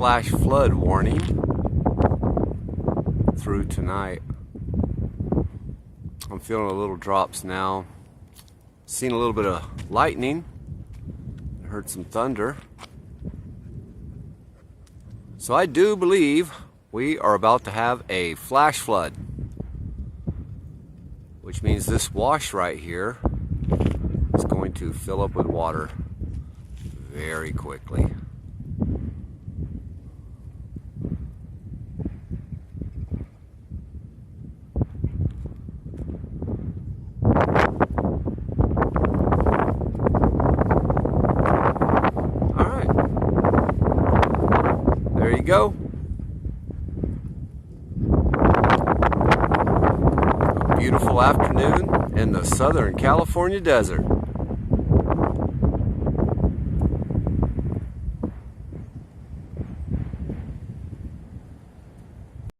flash flood warning through tonight. I'm feeling a little drops now. Seen a little bit of lightning. Heard some thunder. So I do believe we are about to have a flash flood, which means this wash right here is going to fill up with water very quickly. There you go. A beautiful afternoon in the Southern California desert.